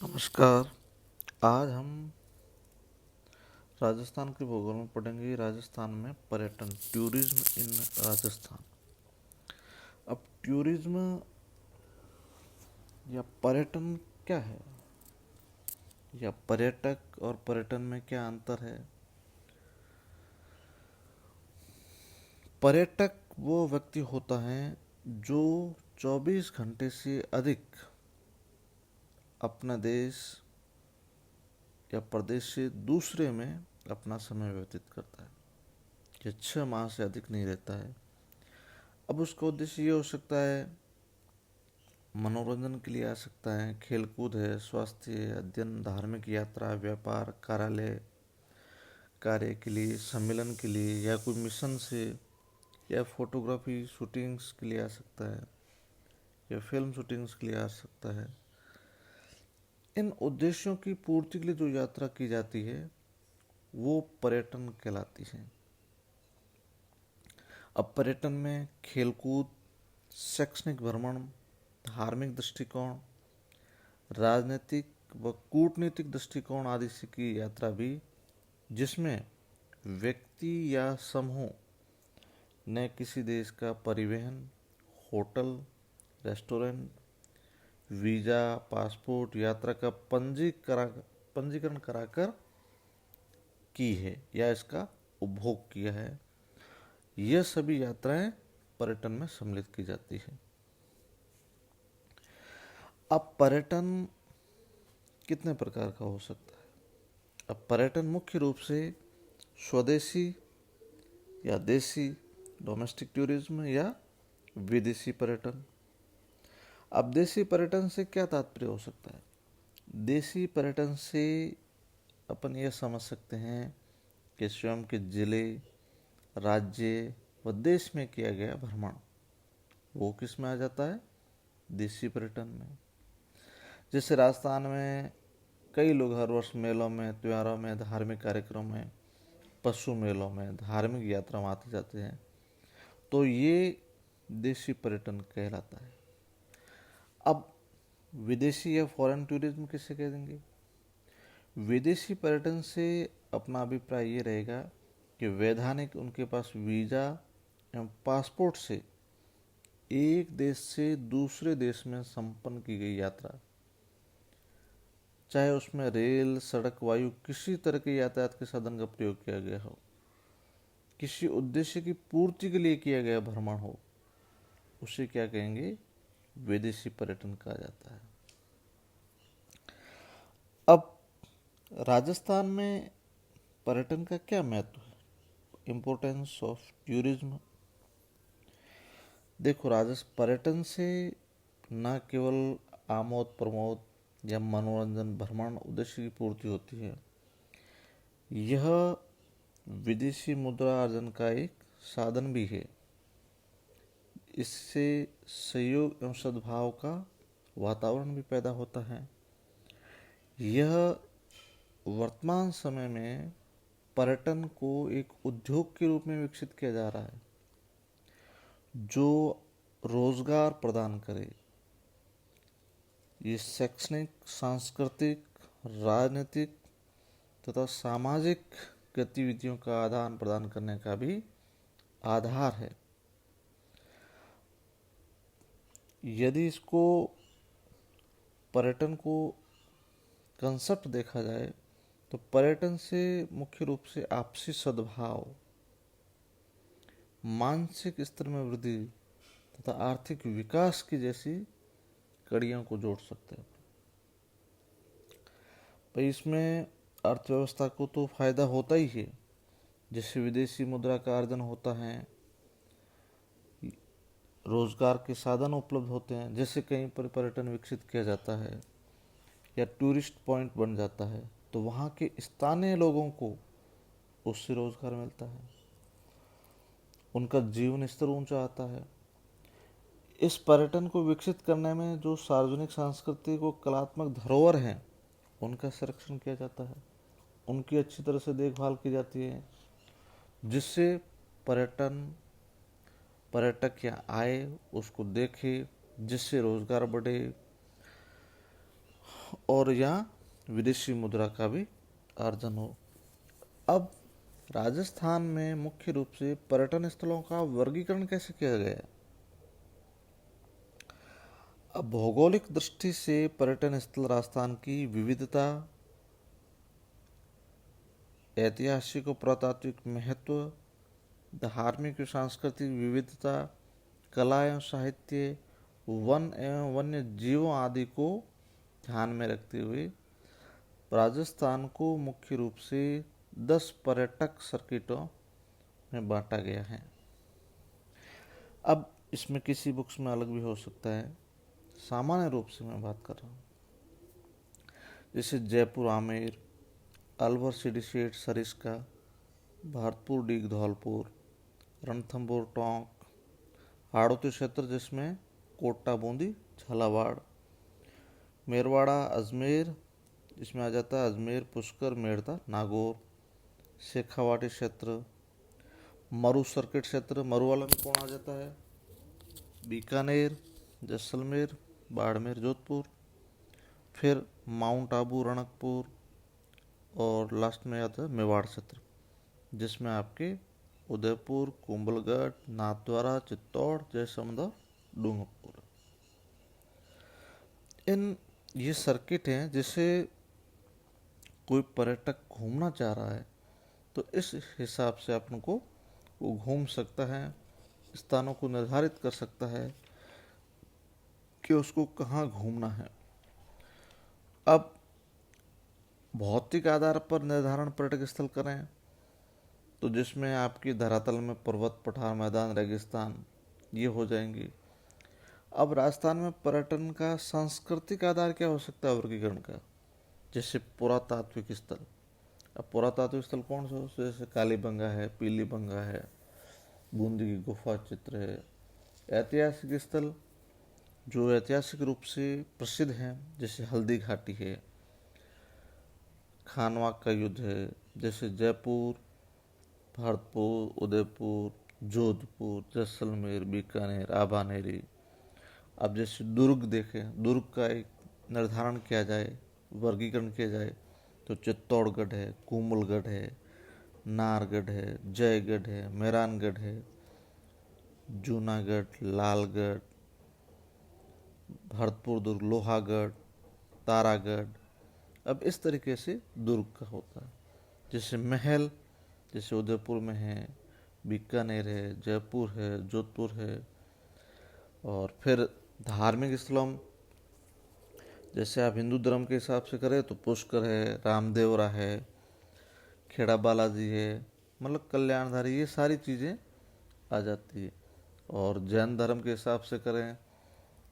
नमस्कार। आज हम राजस्थान के भूगोल में पढ़ेंगे। राजस्थान में पर्यटन, टूरिज्म इन राजस्थान। अब टूरिज्म या पर्यटन क्या है, या पर्यटक और पर्यटन में क्या अंतर है। पर्यटक वो व्यक्ति होता है जो 24 घंटे से अधिक अपना देश या प्रदेश से दूसरे में अपना समय व्यतीत करता है, ये 6 माह से अधिक नहीं रहता है। अब उसका उद्देश्य ये हो सकता है, मनोरंजन के लिए आ सकता है, खेल कूद है, स्वास्थ्य, अध्ययन, धार्मिक यात्रा, व्यापार, कार्यालय कार्य के लिए, सम्मेलन के लिए, या कोई मिशन से, या फोटोग्राफी शूटिंग्स के लिए आ सकता है, या फिल्म शूटिंग्स के लिए आ सकता है। इन उद्देश्यों की पूर्ति के लिए जो यात्रा की जाती है वो पर्यटन कहलाती है। अब पर्यटन में खेलकूद, शैक्षणिक भ्रमण, धार्मिक दृष्टिकोण, राजनीतिक व कूटनीतिक दृष्टिकोण आदि से की यात्रा भी, जिसमें व्यक्ति या समूह ने किसी देश का परिवहन, होटल, रेस्टोरेंट, वीजा, पासपोर्ट, यात्रा का पंजीकरण कराकर की है या इसका उपभोग किया है, यह सभी यात्राएं पर्यटन में सम्मिलित की जाती है। अब पर्यटन कितने प्रकार का हो सकता है। अब पर्यटन मुख्य रूप से स्वदेशी या देशी, डोमेस्टिक टूरिज्म, या विदेशी पर्यटन। अब देशी पर्यटन से क्या तात्पर्य हो सकता है। देशी पर्यटन से अपन यह समझ सकते हैं कि स्वयं के जिले, राज्य व देश में किया गया भ्रमण, वो किस में आ जाता है, देशी पर्यटन में। जैसे राजस्थान में कई लोग हर वर्ष मेलों में, त्योहारों में, धार्मिक कार्यक्रम में, पशु मेलों में, धार्मिक यात्रा में आते जाते हैं, तो ये देशी पर्यटन कहलाता है। अब विदेशी या फॉरेन टूरिज्म किसे कह देंगे। विदेशी पर्यटन से अपना अभिप्राय ये रहेगा कि वैधानिक उनके पास वीज़ा एवं पासपोर्ट से एक देश से दूसरे देश में संपन्न की गई यात्रा, चाहे उसमें रेल, सड़क, वायु, किसी तरह के यातायात के साधन का प्रयोग किया गया हो, किसी उद्देश्य की पूर्ति के लिए किया गया भ्रमण हो, उसे क्या कहेंगे, विदेशी पर्यटन कहा जाता है। अब राजस्थान में पर्यटन का क्या महत्व है, इम्पोर्टेंस ऑफ टूरिज्म। देखो, राजस्थान पर्यटन से न केवल आमोद प्रमोद या मनोरंजन, भ्रमण, उद्देश्य की पूर्ति होती है, यह विदेशी मुद्रा अर्जन का एक साधन भी है। इससे सहयोग एवं सद्भाव का वातावरण भी पैदा होता है। यह वर्तमान समय में पर्यटन को एक उद्योग के रूप में विकसित किया जा रहा है, जो रोजगार प्रदान करे। ये शैक्षणिक, सांस्कृतिक, राजनीतिक तथा सामाजिक गतिविधियों का आदान प्रदान करने का भी आधार है। यदि इसको, पर्यटन को कंसेप्ट देखा जाए, तो पर्यटन से मुख्य रूप से आपसी सद्भाव, मानसिक स्तर में वृद्धि तथा आर्थिक विकास की जैसी कड़ियों को जोड़ सकते हैं। भाई, इसमें अर्थव्यवस्था को तो फायदा होता ही है, जैसे विदेशी मुद्रा का अर्जन होता है, रोजगार के साधन उपलब्ध होते हैं, जैसे कहीं पर पर्यटन विकसित किया जाता है या टूरिस्ट पॉइंट बन जाता है, तो वहाँ के स्थानीय लोगों को उससे रोजगार मिलता है, उनका जीवन स्तर ऊंचा आता है। इस पर्यटन को विकसित करने में जो सार्वजनिक, सांस्कृतिक और कलात्मक धरोहर हैं, उनका संरक्षण किया जाता है, उनकी अच्छी तरह से देखभाल की जाती है, जिससे पर्यटक यहाँ आए, उसको देखे, जिससे रोजगार बढ़े और यहाँ विदेशी मुद्रा का भी अर्जन हो। अब राजस्थान में मुख्य रूप से पर्यटन स्थलों का वर्गीकरण कैसे किया गया है? अब भौगोलिक दृष्टि से पर्यटन स्थल राजस्थान की विविधता, ऐतिहासिक और पुरातात्विक महत्व, धार्मिक और सांस्कृतिक विविधता, कला एवं साहित्य, वन एवं वन्य जीवों आदि को ध्यान में रखते हुए राजस्थान को मुख्य रूप से 10 पर्यटक सर्किटों में बांटा गया है। अब इसमें किसी बुक्स में अलग भी हो सकता है, सामान्य रूप से मैं बात कर रहा हूँ। जैसे जयपुर आमेर, अलवर सिडीसेट सरिस्का, भरतपुर डीग धौलपुर, रणथंभौर टोंक, हाड़ौती क्षेत्र जिसमें कोटा बूंदी झालावाड़, मेरवाड़ा अजमेर जिसमें आ जाता है अजमेर पुष्कर मेड़ता नागौर, शेखावाटी क्षेत्र, मरु सर्किट क्षेत्र मरु वाला में कौन आ जाता है, बीकानेर, जैसलमेर, बाड़मेर जोधपुर, फिर माउंट आबू रणकपुर, और लास्ट में आता है मेवाड़ क्षेत्र जिसमें आपके उदयपुर, कुंभलगढ़, नाथद्वारा, चित्तौड़, जयसमंद, डूंगरपुर। इन ये सर्किट हैं जिसे कोई पर्यटक घूमना चाह रहा है तो इस हिसाब से अपन को वो घूम सकता है, स्थानों को निर्धारित कर सकता है कि उसको कहाँ घूमना है। अब भौतिक आधार पर निर्धारण पर्यटक स्थल करें तो जिसमें आपकी धरातल में पर्वत, पठार, मैदान, रेगिस्तान ये हो जाएंगी। अब राजस्थान में पर्यटन का सांस्कृतिक आधार क्या हो सकता है वर्गीकरण का? जैसे पुरातात्विक स्थल। अब पुरातात्विक स्थल कौन से हो? जैसे कालीबंगा है, पीलीबंगा है, बूंदी की गुफा चित्र है। ऐतिहासिक स्थल जो ऐतिहासिक रूप से प्रसिद्ध हैं जैसे हल्दी घाटी है, खानवा का युद्ध है, जैसे जयपुर, भरतपुर, उदयपुर, जोधपुर, जैसलमेर, बीकानेर, आभानेरी। अब जैसे दुर्ग देखें, दुर्ग का एक निर्धारण किया जाए, वर्गीकरण किया जाए तो चित्तौड़गढ़ है, कोमलगढ़ है, नाहरगढ़ है, जयगढ़ है, मेहरानगढ़ है, जूनागढ़, लालगढ़, भरतपुर दुर्ग, लोहागढ़, तारागढ़। अब इस तरीके से दुर्ग का होता है। जैसे महल जैसे उदयपुर में है, बीकानेर है, जयपुर है, जोधपुर है। और फिर धार्मिक स्थलों जैसे आप हिंदू धर्म के हिसाब से करें तो पुष्कर है, रामदेवरा है, खेड़ा बालाजी है, मतलब कल्याणधारी, ये सारी चीज़ें आ जाती है। और जैन धर्म के हिसाब से करें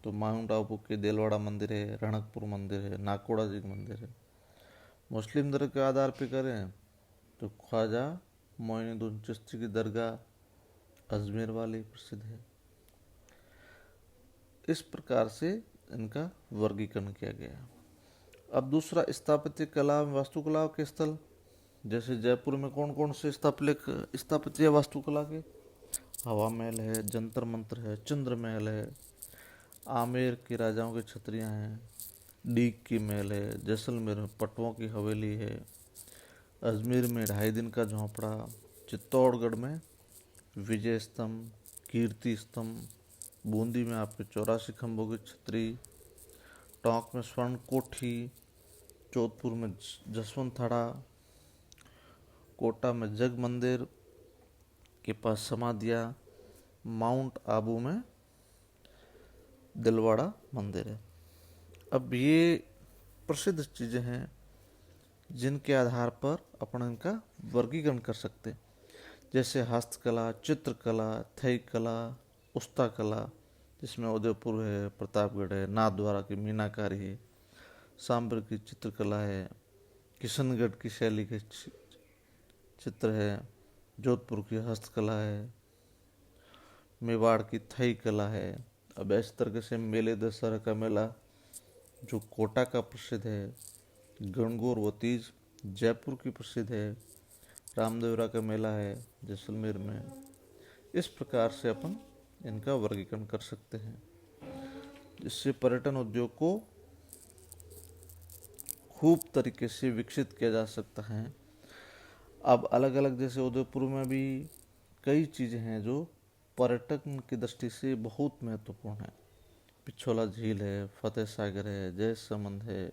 तो माउंट आबू के देलवाड़ा मंदिर है, रणकपुर मंदिर है, नाकोड़ा जी का मंदिर है। मुस्लिम धर्म के आधार पर करें तो ख्वाजा मोइनुद्दीन चिश्ती की दरगाह अजमेर वाली प्रसिद्ध है। इस प्रकार से इनका वर्गीकरण किया गया। अब दूसरा स्थापत्य कला वास्तुकला के स्थल। जैसे जयपुर में कौन कौन से स्थापत्य वास्तुकला के? हवा महल है, जंतर मंतर है, चंद्र महल है, आमेर के राजाओं की छतरियाँ हैं, डीग की महल है, जैसलमेर में पटवों की हवेली है, अजमेर में 2.5 दिन का झोंपड़ा, चित्तौड़गढ़ में विजय स्तंभ, कीर्ति स्तंभ, बूंदी में आपके 84 खंभों की छतरी, टोंक में स्वर्ण कोठी, जोधपुर में जसवंत थाड़ा, कोटा में जग मंदिर के पास समाधिया, माउंट आबू में दिलवाड़ा मंदिर है। अब ये प्रसिद्ध चीज़ें हैं जिनके आधार पर अपन इनका वर्गीकरण कर सकते हैं। जैसे हस्तकला, चित्रकला, थई कला, उस्ता कला जिसमें उदयपुर है, प्रतापगढ़ है, नाथद्वारा की मीनाकारी है, सांबर की चित्रकला है, किशनगढ़ की शैली के चित्र है, जोधपुर की हस्तकला है, मेवाड़ की थई कला है। अब इस तरह से मेले दशहरा का मेला जो कोटा का प्रसिद्ध है, गणगौर व तीज जयपुर की प्रसिद्ध है, रामदेवरा का मेला है जैसलमेर में। इस प्रकार से अपन इनका वर्गीकरण कर सकते हैं जिससे पर्यटन उद्योग को खूब तरीके से विकसित किया जा सकता है। अब अलग अलग जैसे उदयपुर में भी कई चीज़ें हैं जो पर्यटन की दृष्टि से बहुत महत्वपूर्ण है। पिछोला झील है, फतेह सागर है, जयसमंद है,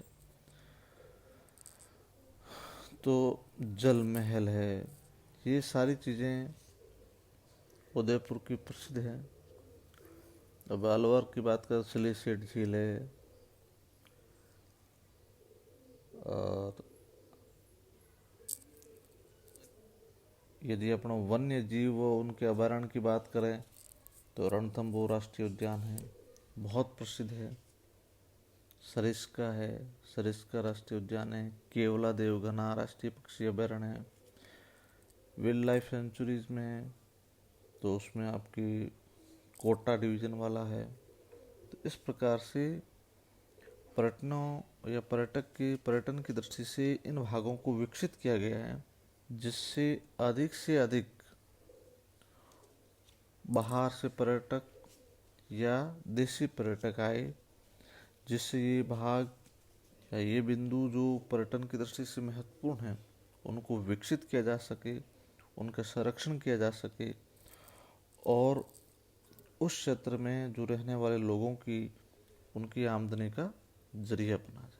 तो जल महल है। ये सारी चीज़ें उदयपुर की प्रसिद्ध है। अब अलवर की बात करें, सिलीसेट झील है, और यदि अपन वन्य जीव उनके अभयारण्य की बात करें तो रणथंभौर राष्ट्रीय उद्यान है, बहुत प्रसिद्ध है। सरिस्का है, सरिस्का राष्ट्रीय उद्यान है। केवला देवघना राष्ट्रीय पक्षी अभयारण्य है। वाइल्ड लाइफ सेंचुरीज में तो उसमें आपकी कोटा डिवीजन वाला है। तो इस प्रकार से पर्यटनों या पर्यटन की दृष्टि से इन भागों को विकसित किया गया है, जिससे अधिक से अधिक बाहर से पर्यटक या देशी पर्यटक आए, जिससे ये भाग या ये बिंदु जो पर्यटन की दृष्टि से महत्वपूर्ण है उनको विकसित किया जा सके, उनका संरक्षण किया जा सके, और उस क्षेत्र में जो रहने वाले लोगों की उनकी आमदनी का जरिया बना जाए।